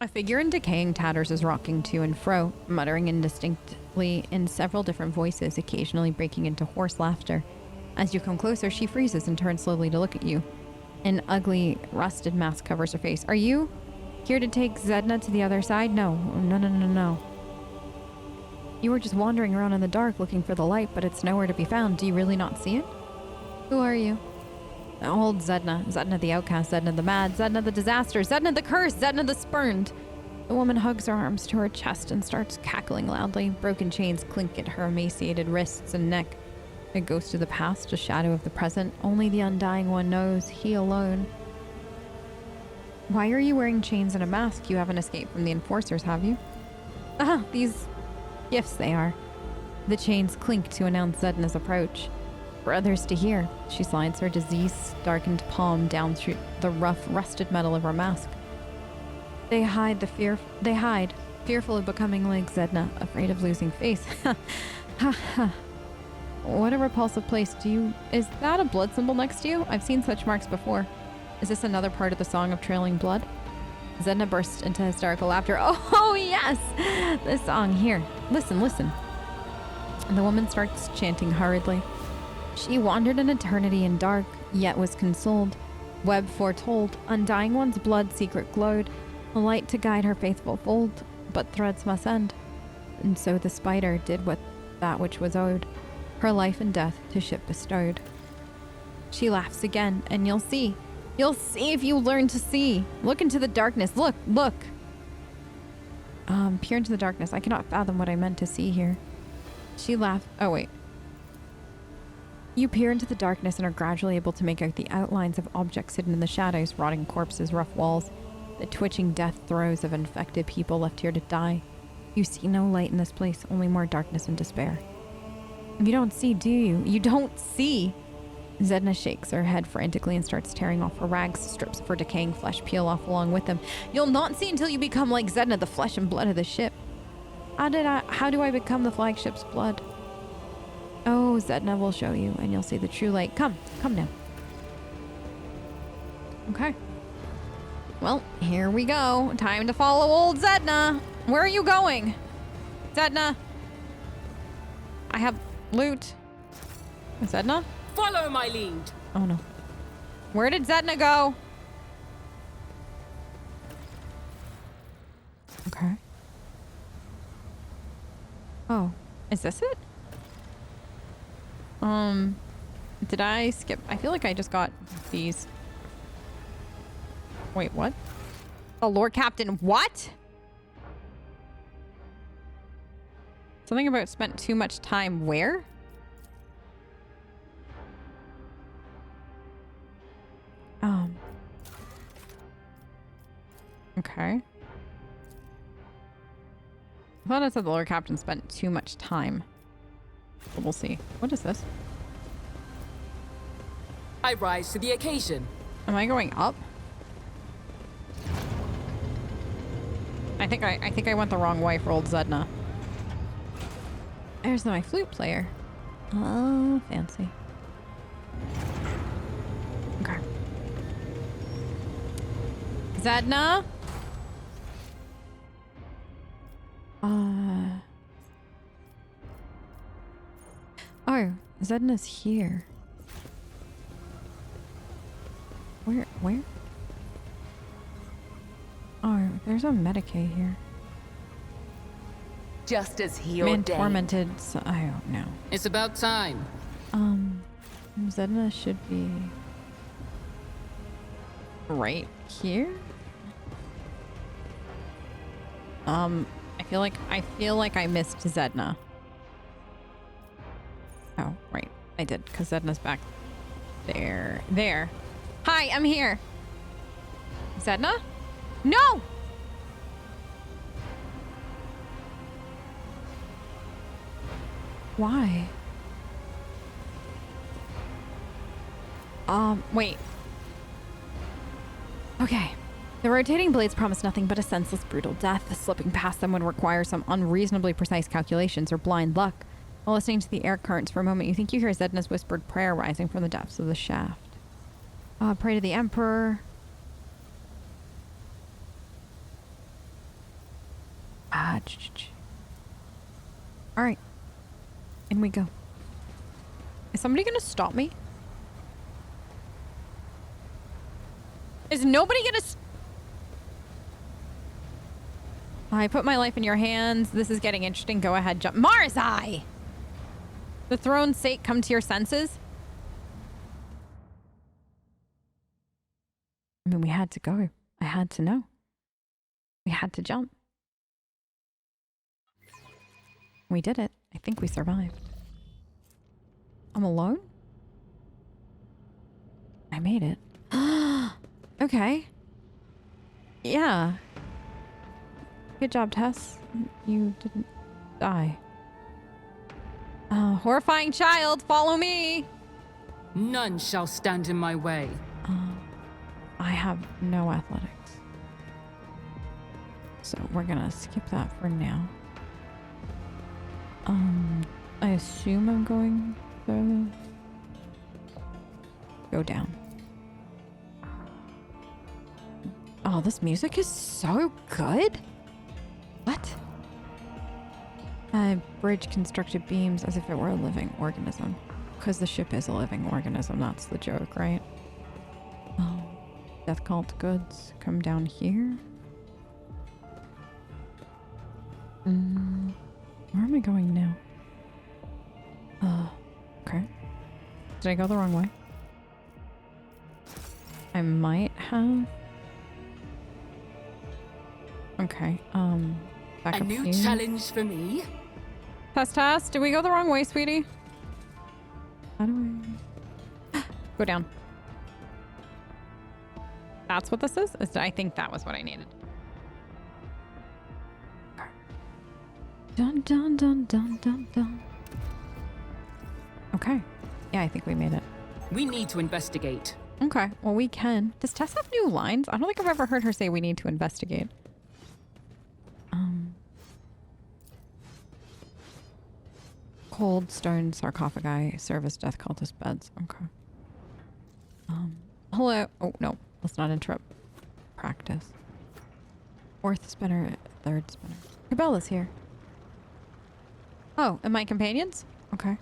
A figure in decaying tatters is rocking to and fro, muttering indistinctly in several different voices, occasionally breaking into hoarse laughter. As you come closer, she freezes and turns slowly to look at you. An ugly, rusted mask covers her face. Are you here to take Zedna to the other side? No. No. You were just wandering around in the dark looking for the light, but it's nowhere to be found. Do you really not see it? Who are you? Old Zedna. Zedna the outcast, Zedna the mad, Zedna the disaster, Zedna the cursed, Zedna the spurned. The woman hugs her arms to her chest and starts cackling loudly. Broken chains clink at her emaciated wrists and neck. A ghost of the past, a shadow of the present. Only the undying one knows, he alone. Why are you wearing chains and a mask? You haven't escaped from the enforcers, have you? These gifts they are. The chains clink to announce Zedna's approach. For others to hear, she slides her disease-darkened palm down through the rough, rusted metal of her mask. They hide, fearful of becoming like Zedna, afraid of losing face. Ha. What a repulsive place. Is that a blood symbol next to you? I've seen such marks before. Is this another part of the Song of Trailing Blood? Zedna burst into hysterical laughter. Oh yes! This song, here. Listen. And the woman starts chanting hurriedly. She wandered an eternity in dark, yet was consoled. Web foretold, undying one's blood secret glowed, a light to guide her faithful fold, but threads must end. And so the spider did that which was owed, her life and death to ship bestowed. She laughs again, and you'll see. You'll see if you learn to see. Look into the darkness. Look. Peer into the darkness. I cannot fathom what I meant to see here. She laughed. Oh, wait. You peer into the darkness and are gradually able to make out the outlines of objects hidden in the shadows, rotting corpses, rough walls, the twitching death throes of infected people left here to die. You see no light in this place, only more darkness and despair. You don't see, do you? You don't see! Zedna shakes her head frantically and starts tearing off her rags. Strips of her decaying flesh peel off along with them. You'll not see until you become like Zedna, the flesh and blood of the ship. How do I become the flagship's blood? Oh, Zedna will show you, and you'll see the true light. Come now. Okay. Well, here we go. Time to follow old Zedna. Where are you going? Zedna. I have loot. Zedna? Follow my lead. Oh no. Where did Zedna go? Okay. Oh, is this it? Did I skip? I feel like I just got these. Wait, what? Oh, Lord Captain, what? Something about spent too much time where? Okay. I thought it said the Lord Captain spent too much time. But we'll see. What is this? I rise to the occasion. Am I going up? I think I went the wrong way for old Zedna. There's my flute player. Oh, fancy. Okay. Zedna? Oh, Zedna's here. Where? Oh, there's a Medicaid here. Just as he Man ordained. tormented, so I don't know. It's about time. Zedna should be right here. I feel like I missed Zedna. Oh, right. I did, because Zedna's back there. There. Hi, I'm here. Zedna? No! Why? Wait. Okay. The rotating blades promise nothing but a senseless, brutal death. Slipping past them would require some unreasonably precise calculations or blind luck. While listening to the air currents for a moment, you think you hear Zedna's whispered prayer rising from the depths of the shaft. Pray to the Emperor. All right. In we go. Is somebody gonna stop me? Is nobody gonna... I put my life in your hands. This is getting interesting. Go ahead, jump. Marzai! The throne's sake, come to your senses. I mean, we had to go. I had to know. We had to jump. We did it. I think we survived. I'm alone? I made it. Okay. Yeah. Good job, Tess. You didn't die. Horrifying child, follow me! None shall stand in my way. I have no athletics. So we're gonna skip that for now. I assume I'm going to go down. Oh, this music is so good. What? Bridge constructed beams as if it were a living organism. Because the ship is a living organism, that's the joke, right? Oh, death cult goods come down here. Where am I going now? Okay. Did I go the wrong way? I might have. Okay, back A up new here. challenge for me? Tess, did we go the wrong way, sweetie? How do I... Go down. That's what this is? I think that was what I needed. Dun dun dun dun dun dun. Okay. Yeah, I think we made it. We need to investigate. Okay, well we can. Does Tess have new lines? I don't think I've ever heard her say we need to investigate. Cold stone sarcophagi serve as death cultist beds. Okay. Hello. Oh no, let's not interrupt practice. Fourth spinner, third spinner. Cabela's here. Oh, and my companions? Okay.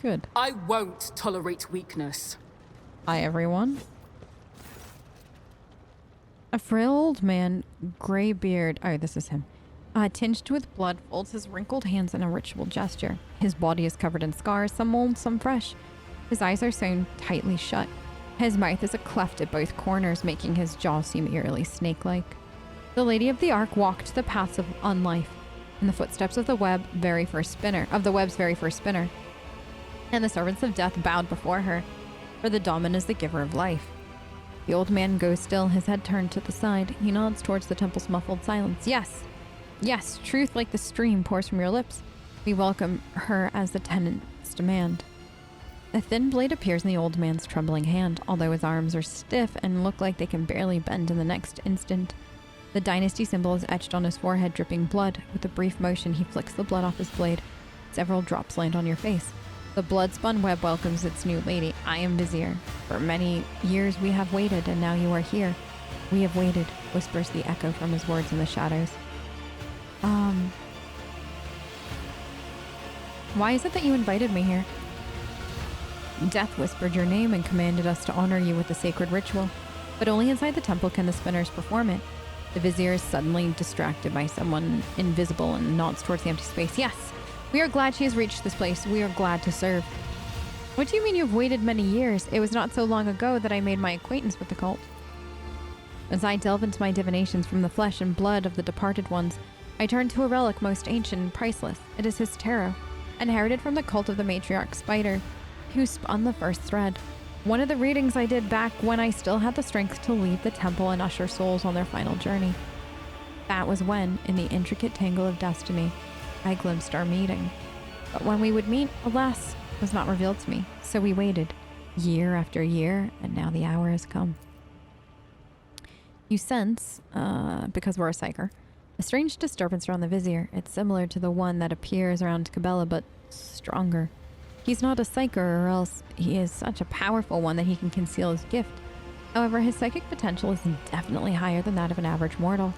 Good. I won't tolerate weakness. Hi, everyone. A frail old man, gray beard. Oh, this is him. Tinged with blood, folds his wrinkled hands in a ritual gesture. His body is covered in scars, some old, some fresh. His eyes are sewn tightly shut. His mouth is a cleft at both corners, making his jaw seem eerily snake-like. The Lady of the Ark walked the paths of unlife, in the footsteps of the web's very first spinner, and the servants of death bowed before her, for the Daemon is the giver of life. The old man goes still, his head turned to the side. He nods towards the temple's muffled silence. Yes, yes, truth like the stream pours from your lips. We welcome her as the tenants demand. A thin blade appears in the old man's trembling hand, although his arms are stiff and look like they can barely bend in the next instant. The dynasty symbol is etched on his forehead, dripping blood. With a brief motion, he flicks the blood off his blade. Several drops land on your face. The bloodspun web welcomes its new lady. I am Vizier. For many years we have waited, and now you are here. We have waited, whispers the echo from his words in the shadows. Why is it that you invited me here? Death whispered your name and commanded us to honor you with a sacred ritual. But only inside the temple can the spinners perform it. The Vizier is suddenly distracted by someone invisible and nods towards the empty space. Yes, we are glad she has reached this place. We are glad to serve. What do you mean you've waited many years? It was not so long ago that I made my acquaintance with the cult. As I delve into my divinations from the flesh and blood of the departed ones, I turn to a relic most ancient and priceless. It is his tarot, inherited from the cult of the matriarch Spider, who spun the first thread. One of the readings I did back when I still had the strength to leave the temple and usher souls on their final journey. That was when, in the intricate tangle of destiny, I glimpsed our meeting. But when we would meet, alas, was not revealed to me. So we waited, year after year, and now the hour has come. You sense, because we're a Psyker, a strange disturbance around the Vizier. It's similar to the one that appears around Cabela, but stronger. He's not a Psyker, or else he is such a powerful one that he can conceal his gift. However, his psychic potential is definitely higher than that of an average mortal.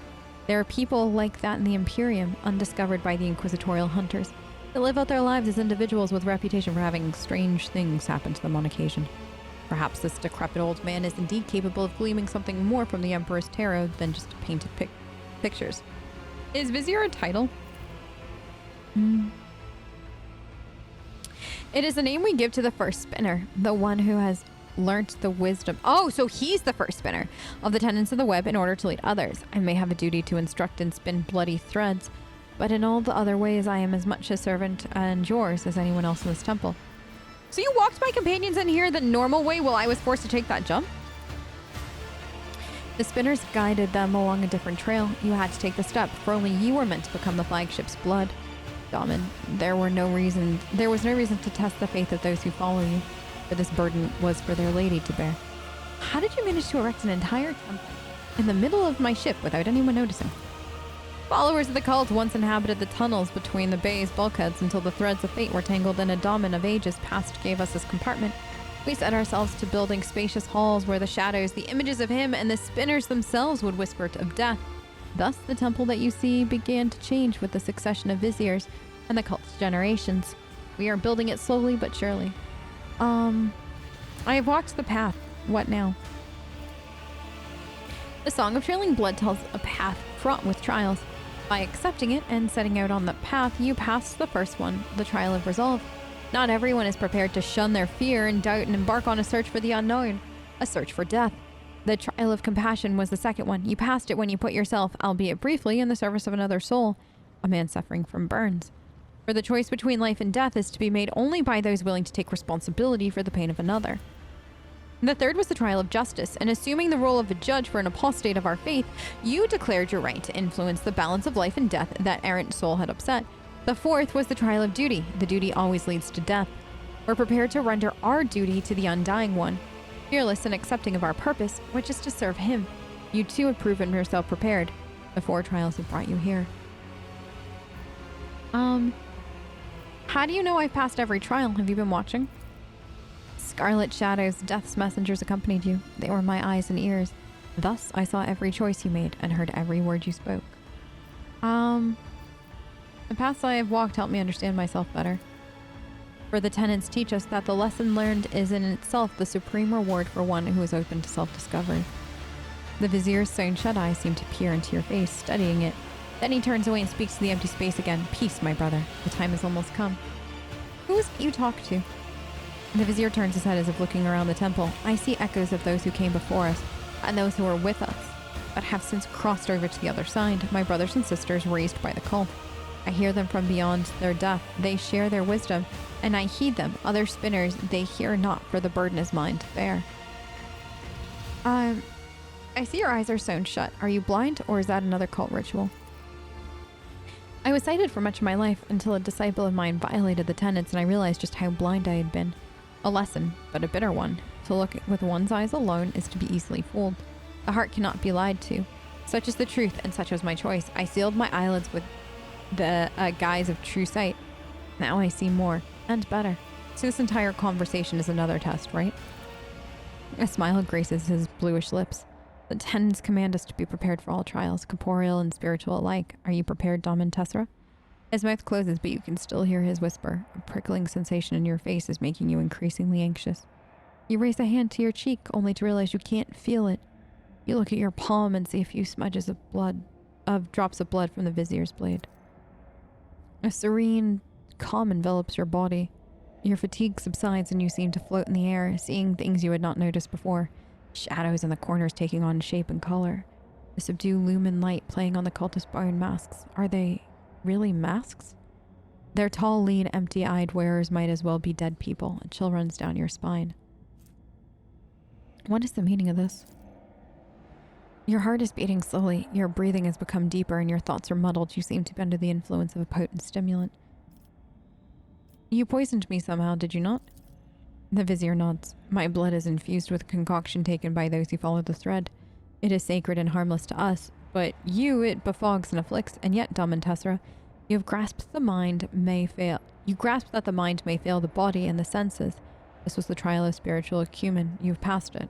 There are people like that in the Imperium, undiscovered by the inquisitorial hunters, that live out their lives as individuals with reputation for having strange things happen to them on occasion. Perhaps this decrepit old man is indeed capable of gleaming something more from the Emperor's tarot than just painted pictures. Is Vizier a title? It is the name we give to the first spinner, the one who has learnt the wisdom. Oh, so he's the first spinner of the tenets of the web in order to lead others. I may have a duty to instruct and spin bloody threads, but in all the other ways I am as much a servant and yours as anyone else in this temple. So you walked my companions in here the normal way while I was forced to take that jump? The spinners guided them along a different trail. You had to take the step, for only you were meant to become the flagship's blood. Daman, there was no reason to test the faith of those who follow you, for this burden was for their lady to bear. How did you manage to erect an entire temple in the middle of my ship without anyone noticing? Followers of the cult once inhabited the tunnels between the bay's bulkheads until the threads of fate were tangled in a Daman of ages past gave us this compartment. We set ourselves to building spacious halls where the shadows, the images of him, and the spinners themselves would whisper of death. Thus, the temple that you see began to change with the succession of viziers and the cult's generations. We are building it slowly but surely. I have walked the path. What now? The Song of Trailing Blood tells a path fraught with trials. By accepting it and setting out on the path, you pass the first one, the trial of resolve. Not everyone is prepared to shun their fear and doubt and embark on a search for the unknown, a search for death. The trial of compassion was the second one. You passed it when you put yourself, albeit briefly, in the service of another soul, a man suffering from burns. For the choice between life and death is to be made only by those willing to take responsibility for the pain of another. The third was the trial of justice, and assuming the role of a judge for an apostate of our faith, you declared your right to influence the balance of life and death that errant soul had upset. The fourth was the trial of duty. The duty always leads to death. We're prepared to render our duty to the undying one, fearless and accepting of our purpose, which is to serve him. You too have proven yourself prepared. The 4 trials have brought you here. How do you know I've passed every trial? Have you been watching? Scarlet shadows, death's messengers accompanied you. They were my eyes and ears. Thus, I saw every choice you made and heard every word you spoke. The paths I have walked help me understand myself better. For the tenets teach us that the lesson learned is in itself the supreme reward for one who is open to self-discovery. The vizier's stone shut eyes seem to peer into your face, studying it. Then he turns away and speaks to the empty space again. Peace, my brother. The time has almost come. Who is it you talk to? The vizier turns his head as if looking around the temple. I see echoes of those who came before us, and those who were with us, but have since crossed over to the other side, my brothers and sisters raised by the cult. I hear them from beyond their death. They share their wisdom, and I heed them. Other spinners, they hear not, for the burden is mine to bear. I see your eyes are sewn shut. Are you blind, or is that another cult ritual? I was sighted for much of my life until a disciple of mine violated the tenets, and I realized just how blind I had been. A lesson, but a bitter one. To look with one's eyes alone is to be easily fooled. The heart cannot be lied to. Such is the truth, and such was my choice. I sealed my eyelids with the guise of true sight. Now I see more, and better. So this entire conversation is another test, right? A smile graces his bluish lips. The tenets command us to be prepared for all trials, corporeal and spiritual alike. Are you prepared, Daman Tessera? His mouth closes, but you can still hear his whisper. A prickling sensation in your face is making you increasingly anxious. You raise a hand to your cheek, only to realize you can't feel it. You look at your palm and see a few smudges of drops of blood from the vizier's blade. A serene calm envelops your body. Your fatigue subsides and you seem to float in the air, seeing things you had not noticed before. Shadows in the corners taking on shape and color. The subdued lumen light playing on the cultist bone masks. Are they really masks? Their tall, lean, empty-eyed wearers might as well be dead people. A chill runs down your spine. What is the meaning of this? Your heart is beating slowly. Your breathing has become deeper and your thoughts are muddled. You seem to be under the influence of a potent stimulant. You poisoned me somehow, did you not? The vizier nods. My blood is infused with a concoction taken by those who follow the thread. It is sacred and harmless to us, but you it befogs and afflicts, and yet, Daman Tessera, you have grasped that the mind may fail the body and the senses. This was the trial of spiritual acumen. You have passed it.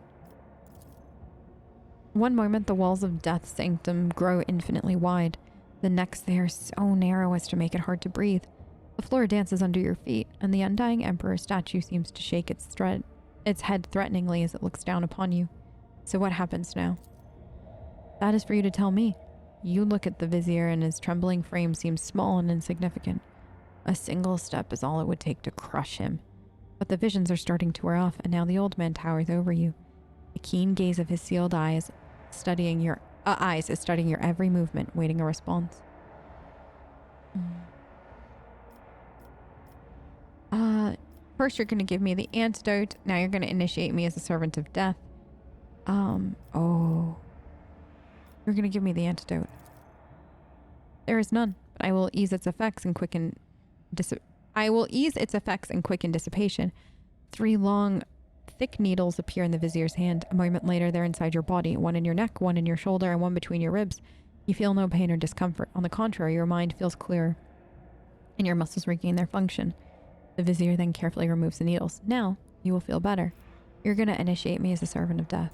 One moment, the walls of Death's sanctum grow infinitely wide. The next, they are so narrow as to make it hard to breathe. The floor dances under your feet, and the undying Emperor statue seems to shake its head threateningly as it looks down upon you. So what happens now? That is for you to tell me. You look at the Vizier, and his trembling frame seems small and insignificant. A single step is all it would take to crush him. But the visions are starting to wear off, and now the old man towers over you. The keen gaze of his sealed eyes is studying your every movement, waiting a response. First you're going to give me the antidote. Now you're going to initiate me as a servant of death. You're going to give me the antidote. There is none, but I will ease its effects and quicken dissipation. 3 long, thick needles appear in the Vizier's hand. A moment later, they're inside your body, one in your neck, one in your shoulder, and one between your ribs. You feel no pain or discomfort. On the contrary, your mind feels clearer, and your muscles regain their function. The Vizier then carefully removes the needles. Now, you will feel better. You're going to initiate me as a servant of death.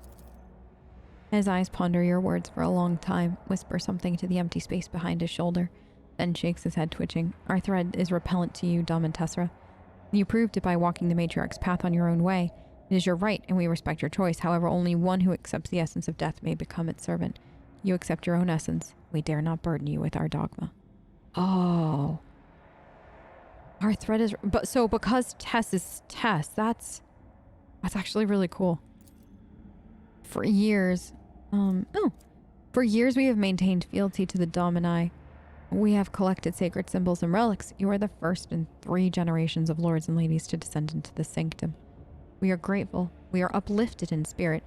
His eyes ponder your words for a long time, whisper something to the empty space behind his shoulder, then shakes his head, twitching. Our thread is repellent to you, Dom and Tessera. You proved it by walking the matriarch's path on your own way. It is your right, and we respect your choice. However, only one who accepts the essence of death may become its servant. You accept your own essence. We dare not burden you with our dogma. Oh. Our thread is... because Tess is Tess, that's actually really cool. For years... For years we have maintained fealty to the Dom and I. We have collected sacred symbols and relics. You are the first in 3 generations of lords and ladies to descend into the sanctum. We are grateful. We are uplifted in spirit.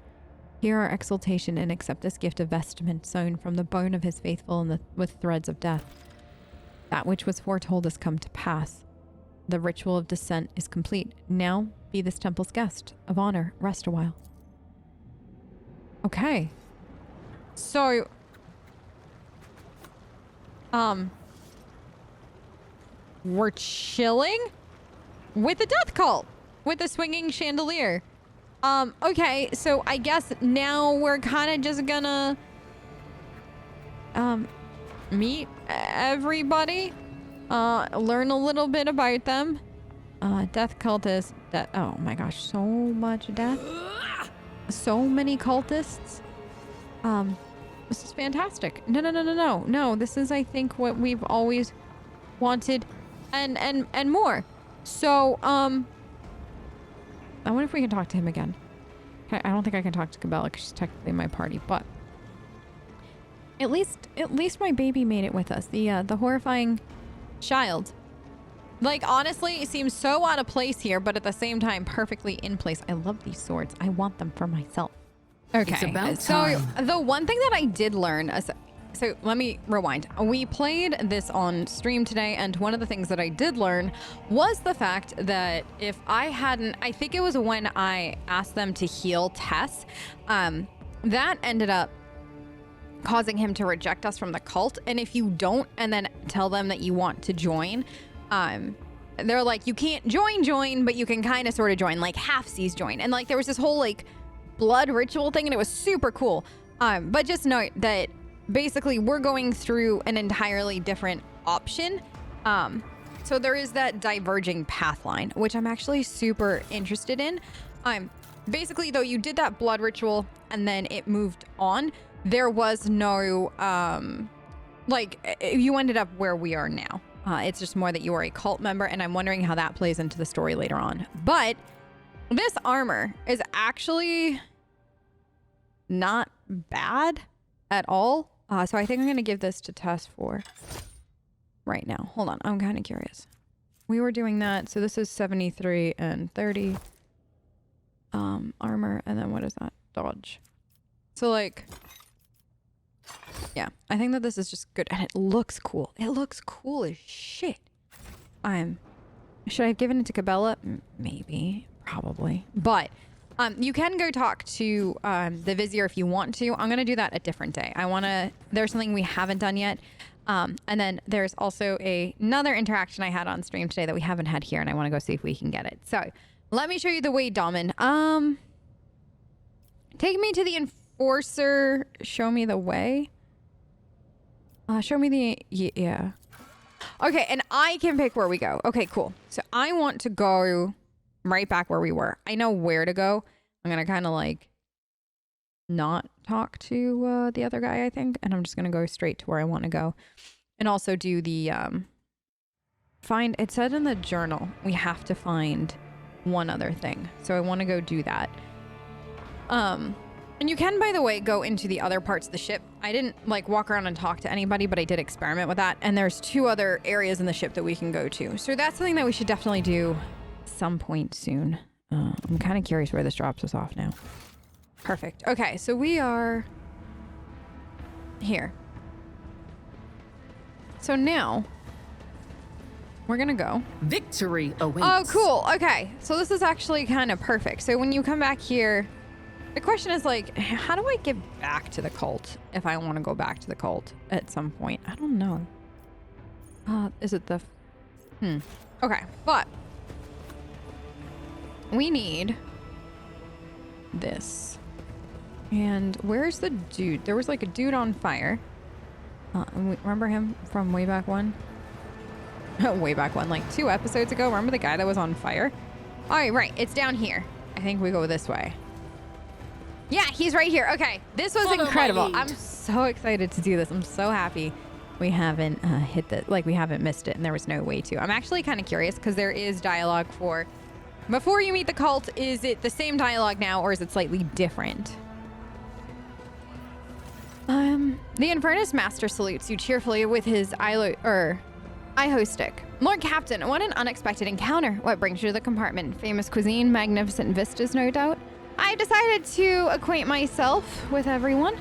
Hear our exultation and accept this gift of vestment sewn from the bone of his faithful and with threads of death. That which was foretold has come to pass. The ritual of descent is complete. Now be this temple's guest of honor. Rest a while. Okay. So... we're chilling with the death cult with the swinging chandelier. Okay, so I guess now we're kind of just gonna meet everybody, learn a little bit about them. Death cultists. Oh my gosh, so much death. So many cultists. This is fantastic. No. This is, I think, what we've always wanted and more. So, I wonder if we can talk to him again. I don't think I can talk to Cabela because she's technically in my party, but at least my baby made it with us. The horrifying child. Like, honestly, it seems so out of place here, but at the same time, perfectly in place. I love these swords. I want them for myself. Okay, It's about so time. the one thing that I did learn, so let me rewind. We played this on stream today, and one of the things that I did learn was the fact that if I hadn't, I think it was when I asked them to heal Tess, that ended up causing him to reject us from the cult. And if you don't, and then tell them that you want to join, they're like, you can't join, but you can kind of sort of join, like half-seas join. And like, there was this whole like blood ritual thing, and it was super cool. But just note that basically we're going through an entirely different option. So there is that diverging path line, which I'm actually super interested in. Basically though, you did that blood ritual and then it moved on. There was no, like, you ended up where we are now. It's just more that you are a cult member, and I'm wondering how that plays into the story later on. But this armor is actually not bad at all. So I think I'm going to give this to Tess for right now. Hold on. I'm kind of curious. We were doing that. So this is 73 and 30 armor. And then what is that? Dodge. So like, yeah, I think that this is just good. And it looks cool. It looks cool as shit. Should I have given it to Cabela? Maybe. Probably. But you can go talk to the Vizier if you want to. I'm going to do that a different day. There's something we haven't done yet. And then there's also another interaction I had on stream today that we haven't had here, and I want to go see if we can get it. So let me show you the way, Damen. Take me to the Enforcer, show me the way. Show me the... Yeah. Okay, and I can pick where we go. Okay, cool. So I want to go right back where we were. I know where to go. I'm going to kind of like not talk to the other guy, I think. And I'm just going to go straight to where I want to go. And also do the... find... It said in the journal we have to find one other thing. So I want to go do that. And you can, by the way, go into the other parts of the ship. I didn't like walk around and talk to anybody, but I did experiment with that. And there's 2 other areas in the ship that we can go to. So that's something that we should definitely do some point soon. I'm kind of curious where this drops us off now. Perfect. Okay, so we are here. So now we're gonna go. Victory awaits. Oh, cool. Okay, so this is actually kind of perfect. So when you come back here, the question is like, how do I get back to the cult if I want to go back to the cult at some point? I don't know. Is it the... Okay, but we need this. And where's the dude? There was like a dude on fire. Remember him from way back one? Way back one, like 2 episodes ago. Remember the guy that was on fire? All right, it's down here. I think we go this way. Yeah, he's right here. Okay, this was incredible. I'm so excited to do this. I'm so happy we haven't we haven't missed it, and there was no way to. I'm actually kind of curious because there is dialogue for before you meet the cult. Is it the same dialogue now, or is it slightly different? The Infernus Master salutes you cheerfully with his Iho stick. Lord Captain, what an unexpected encounter. What brings you to the compartment? Famous cuisine, magnificent vistas, no doubt. I decided to acquaint myself with everyone.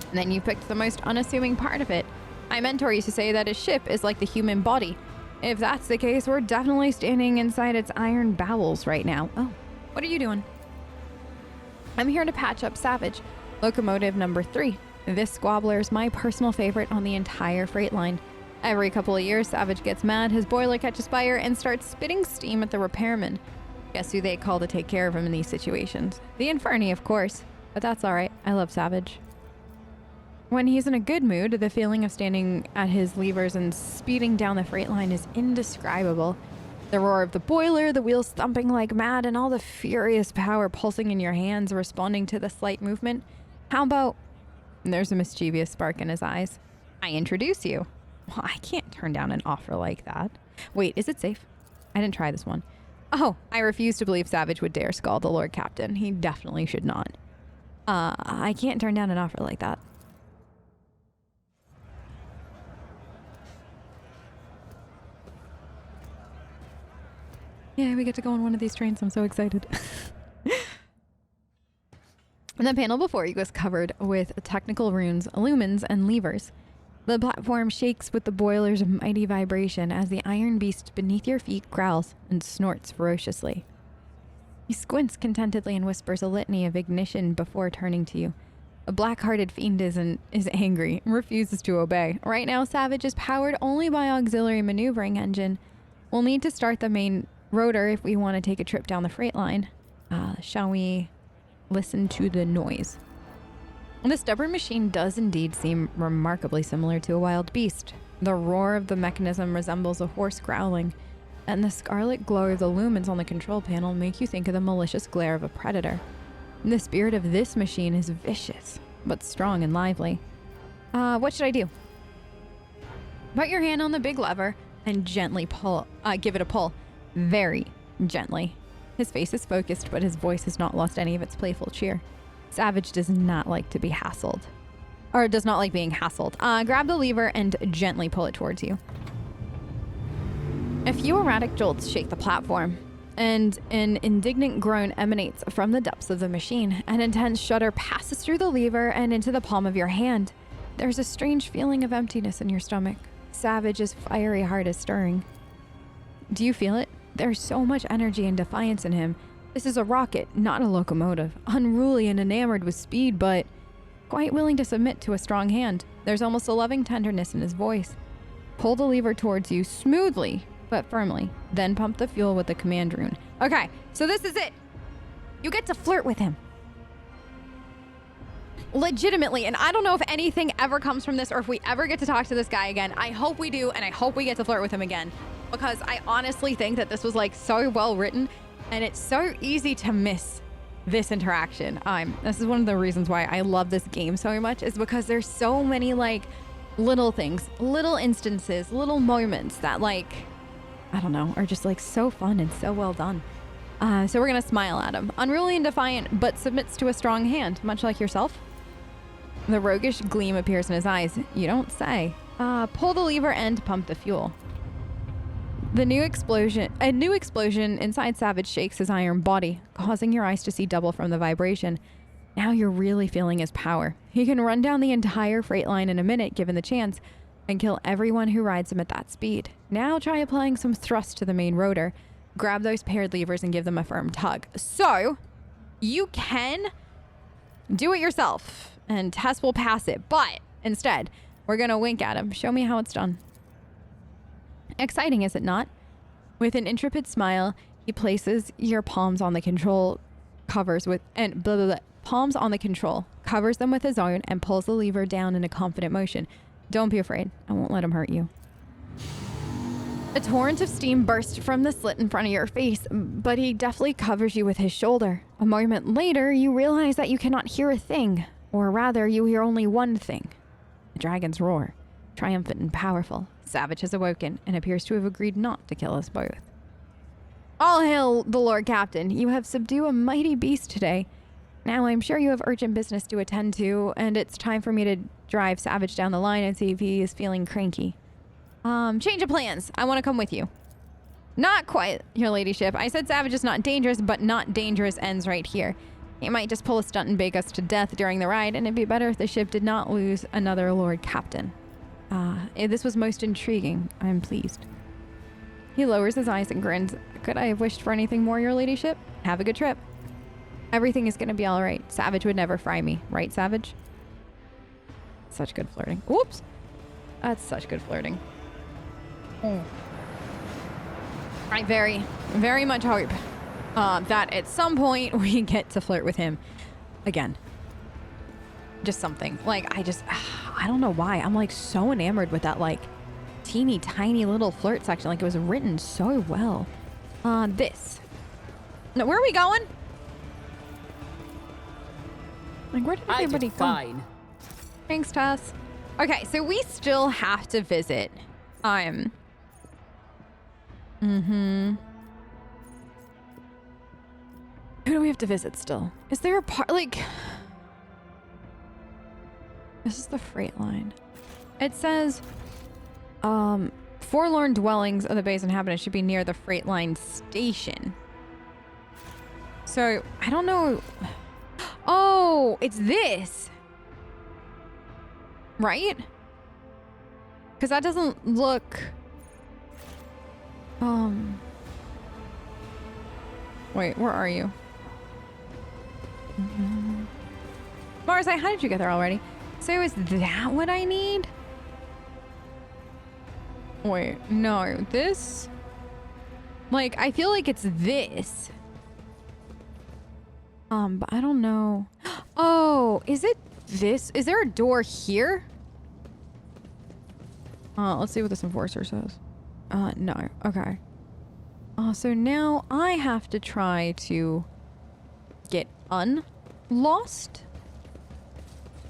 And then you picked the most unassuming part of it. My mentor used to say that a ship is like the human body. If that's the case, we're definitely standing inside its iron bowels right now. Oh, what are you doing? I'm here to patch up Savage, locomotive number 3. This squabbler is my personal favorite on the entire freight line. Every couple of years, Savage gets mad, his boiler catches fire, and starts spitting steam at the repairman. Guess who they call to take care of him in these situations? The Inferni, of course. But that's alright. I love Savage. When he's in a good mood, the feeling of standing at his levers and speeding down the freight line is indescribable. The roar of the boiler, the wheels thumping like mad, and all the furious power pulsing in your hands, responding to the slight movement. How about... There's a mischievous spark in his eyes. I introduce you. Well, I can't turn down an offer like that. Wait, is it safe? I didn't try this one. Oh, I refuse to believe Savage would dare scald the Lord Captain. He definitely should not. I can't turn down an offer like that. Yeah, we get to go on one of these trains. I'm so excited. And the panel before you is covered with technical runes, lumens, and levers. The platform shakes with the boiler's mighty vibration as the iron beast beneath your feet growls and snorts ferociously. He squints contentedly and whispers a litany of ignition before turning to you. A black-hearted fiend is angry and refuses to obey. Right now, Savage is powered only by auxiliary maneuvering engine. We'll need to start the main rotor if we want to take a trip down the freight line. Shall we listen to the noise? The stubborn machine does indeed seem remarkably similar to a wild beast. The roar of the mechanism resembles a horse growling, and the scarlet glow of the lumens on the control panel make you think of the malicious glare of a predator. The spirit of this machine is vicious, but strong and lively. What should I do? Put your hand on the big lever and gently give it a pull. Very gently. His face is focused, but his voice has not lost any of its playful cheer. Savage does not like to be hassled. Or does not like being hassled. Grab the lever and gently pull it towards you. A few erratic jolts shake the platform, and an indignant groan emanates from the depths of the machine. An intense shudder passes through the lever and into the palm of your hand. There's a strange feeling of emptiness in your stomach. Savage's fiery heart is stirring. Do you feel it? There's so much energy and defiance in him. This is a rocket, not a locomotive. Unruly and enamored with speed, but quite willing to submit to a strong hand. There's almost a loving tenderness in his voice. Pull the lever towards you smoothly, but firmly. Then pump the fuel with the command rune. Okay, so this is it. You get to flirt with him. legitimately, and I don't know if anything ever comes from this or if we ever get to talk to this guy again. I hope we do, and I hope we get to flirt with him again, because I honestly think that this was like so well written, and it's so easy to miss this interaction. This is one of the reasons why I love this game so much, is because there's so many like little things, little instances, little moments that like, I don't know, are just like so fun and so well done. So we're gonna smile at him. Unruly and defiant, but submits to a strong hand, much like yourself. The roguish gleam appears in his eyes. You don't say. Pull the lever and pump the fuel. A new explosion inside Savage shakes his iron body, causing your eyes to see double from the vibration. Now you're really feeling his power. He can run down the entire freight line in a minute, given the chance, and kill everyone who rides him at that speed. Now try applying some thrust to the main rotor. Grab those paired levers and give them a firm tug. So, you can do it yourself, and Tess will pass it, but instead, we're gonna wink at him. Show me how it's done. Exciting, is it not? With an intrepid smile, he places your palms on the control covers with, and blah, blah, blah, palms on the control, covers them with his own, and pulls the lever down in a confident motion. Don't be afraid. I won't let him hurt you. A torrent of steam bursts from the slit in front of your face, but he deftly covers you with his shoulder. A moment later, you realize that you cannot hear a thing, or rather, you hear only one thing. The dragon's roar, triumphant and powerful. Savage has awoken and appears to have agreed not to kill us both. All hail the Lord Captain. You have subdued a mighty beast today. Now I'm sure you have urgent business to attend to, and it's time for me to drive Savage down the line and see if he is feeling cranky. Change of plans. I want to come with you. Not quite, your ladyship. I said Savage is not dangerous, but not dangerous ends right here. He might just pull a stunt and bake us to death during the ride, and it'd be better if the ship did not lose another Lord Captain. This was most intriguing. I'm pleased. He lowers his eyes and grins. Could I have wished for anything more, your ladyship? Have a good trip. Everything is going to be all right. Savage would never fry me. Right, Savage? Such good flirting. Whoops. That's such good flirting. I very, very much hope that at some point we get to flirt with him again. Just something. Like, I don't know why. I'm like so enamored with that like teeny tiny little flirt section. Like it was written so well. This. No, where are we going? Like, where did everybody go? Fine. Thanks, Tess. Okay, so we still have to visit. Who do we have to visit still? Is there a part, like... This is the freight line. It says, forlorn dwellings of the base inhabitants should be near the freight line station. So, I don't know... Oh, it's this. Right? Because that doesn't look... Wait, where are you? Mars, how did you get there already? So is that what I need? Wait, no, this... Like, I feel like it's this. But I don't know. Oh, is it this? Is there a door here? Let's see what this enforcer says. No. Okay. So now I have to try to get unlost.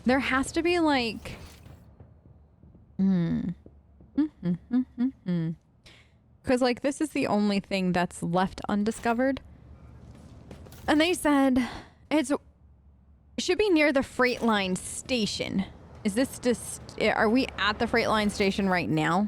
There has to be like... Because like this is the only thing that's left undiscovered. And they said it should be near the freight line station. Is this just... Are we at the freight line station right now?